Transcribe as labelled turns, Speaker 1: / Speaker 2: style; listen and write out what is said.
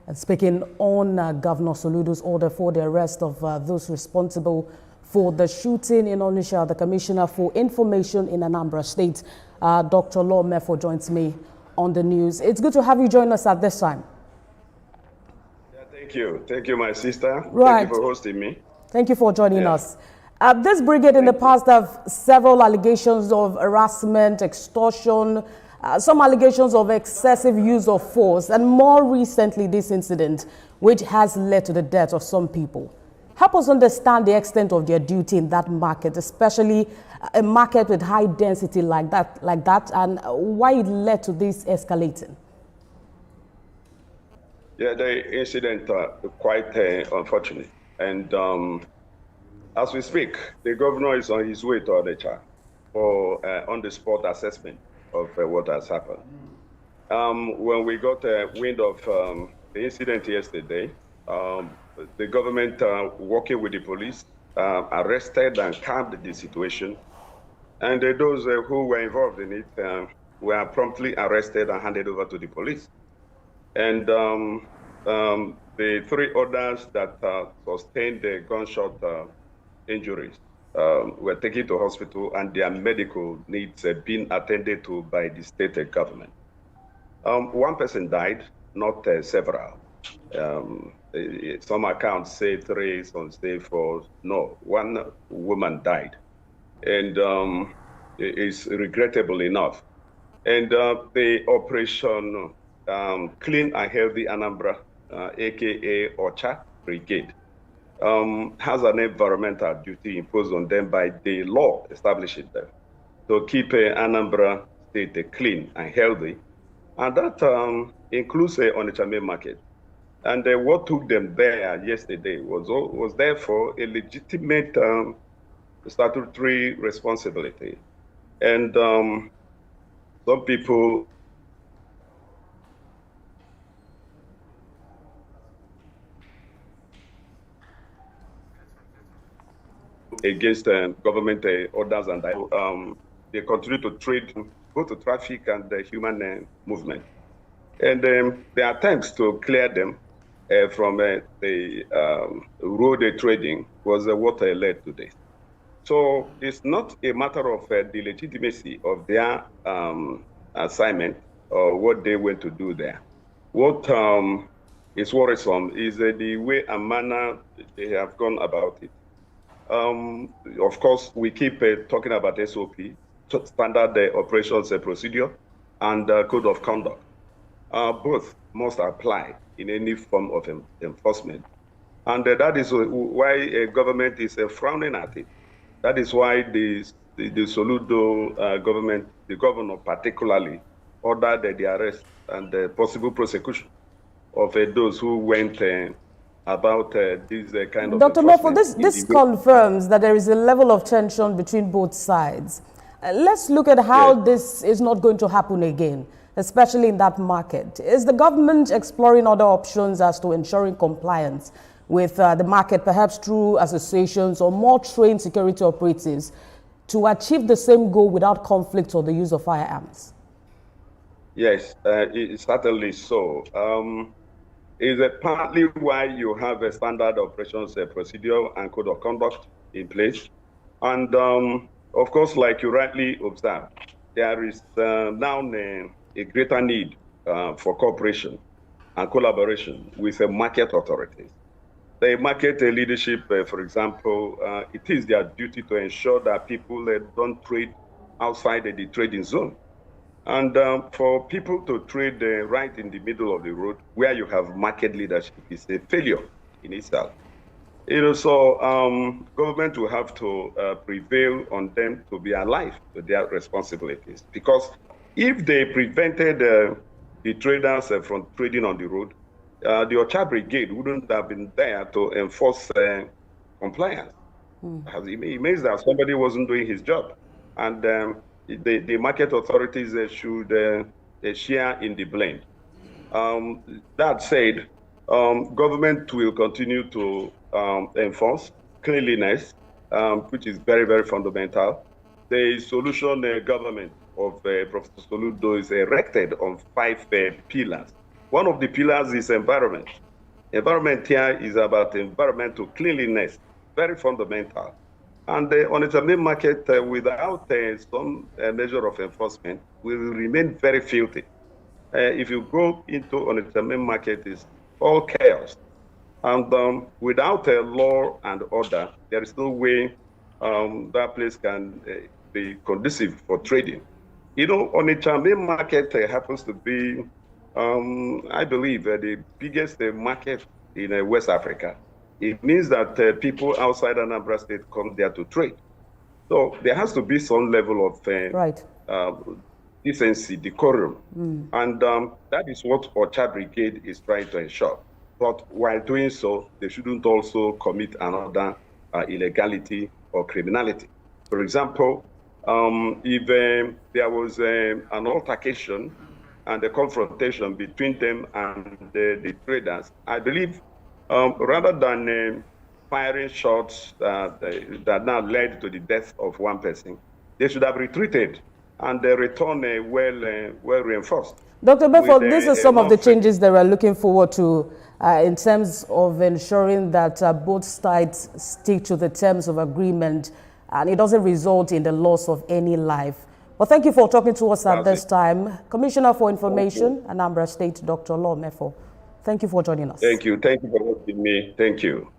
Speaker 1: And speaking on Governor Soludo's order for the arrest of those responsible for the shooting in Onitsha, the Commissioner for Information in Anambra State, Dr. Law Mefo, joins me on the news. It's good to have you join us at this time.
Speaker 2: Yeah, thank you. Thank you, my sister.
Speaker 1: Right.
Speaker 2: Thank you for hosting me.
Speaker 1: Thank you for joining us. This brigade in the past have several allegations of harassment, extortion, some allegations of excessive use of force, and more recently this incident, which has led to the death of some people. Help us understand the extent of their duty in that market, especially a market with high density like that, and why it led to this escalating.
Speaker 2: Yeah, the incident quite unfortunate, and as we speak, the governor is on his way to Onitsha for on-the-spot assessment of what has happened. When we got wind of the incident yesterday, the government, working with the police, arrested and calmed the situation. And those who were involved in it were promptly arrested and handed over to the police. And the three others that sustained the gunshot injuries were taken to hospital, and their medical needs have been attended to by the state government. One person died, not several. Some accounts say 3, some say 4. No, one woman died, and it's regrettable enough. And the Operation Clean and Healthy Anambra, aka OCHA Brigade, has an environmental duty imposed on them by the law establishing them to keep Anambra State clean and healthy, and that includes Onitsha main market. And what took them there yesterday was therefore a legitimate statutory responsibility. And some people against government orders, and they continue to trade both the traffic and the human movement. And the attempts to clear them from the road trading was what led to this. So it's not a matter of the legitimacy of their assignment or what they went to do there. What is worrisome is the way and manner they have gone about it. Of course, we keep talking about SOP, standard operations procedure, and code of conduct. Both must apply in any form of enforcement. And that is why government is frowning at it. That is why the Soludo government, the governor particularly, ordered the arrest and the possible prosecution of those who went about this kind of
Speaker 1: Dr. Mefo, this confirms that there is a level of tension between both sides. Let's look at how this is not going to happen again, especially in that market. Is the government exploring other options as to ensuring compliance with the market, perhaps through associations or more trained security operatives, to achieve the same goal without conflict or the use of firearms?
Speaker 2: Yes, it's certainly so. Is partly why you have a standard operations procedure and code of conduct in place. And of course, like you rightly observed, there is now a greater need for cooperation and collaboration with the market authorities. The market leadership, for example, it is their duty to ensure that people don't trade outside the trading zone. And for people to trade right in the middle of the road where you have market leadership is a failure in itself. So government will have to prevail on them to be alive to their responsibilities. Because if they prevented the traders from trading on the road, the OCHA Brigade wouldn't have been there to enforce compliance. It means that somebody wasn't doing his job. And the market authorities should share in the blame. That said, government will continue to enforce cleanliness, which is very, very fundamental. The solution government of Professor Soludo is erected on 5 pillars. One of the pillars is environment. Environment here is about environmental cleanliness, very fundamental. And on its main market, without some measure of enforcement, will remain very filthy. If you go into on its main market, it's all chaos. And without a law and order, there is no way that place can be conducive for trading. You know, Onitsha main market happens to be, I believe, the biggest market in West Africa. It means that people outside Anambra State come there to trade. So there has to be some level of decency, decorum. And that is what OCHA Brigade is trying to ensure. But while doing so, they shouldn't also commit another illegality or criminality. For example, if there was an altercation and a confrontation between them and the traders, I believe rather than firing shots that now led to the death of one person, they should have retreated and return well reinforced.
Speaker 1: Dr. Bedford, this is some of the changes that we're looking forward to in terms of ensuring that both sides stick to the terms of agreement and it doesn't result in the loss of any life. Well, thank you for talking to us at this time. Commissioner for Information, Anambra State, Dr. Law Mefo. Thank you for joining us.
Speaker 2: Thank you. Thank you for hosting me. Thank you.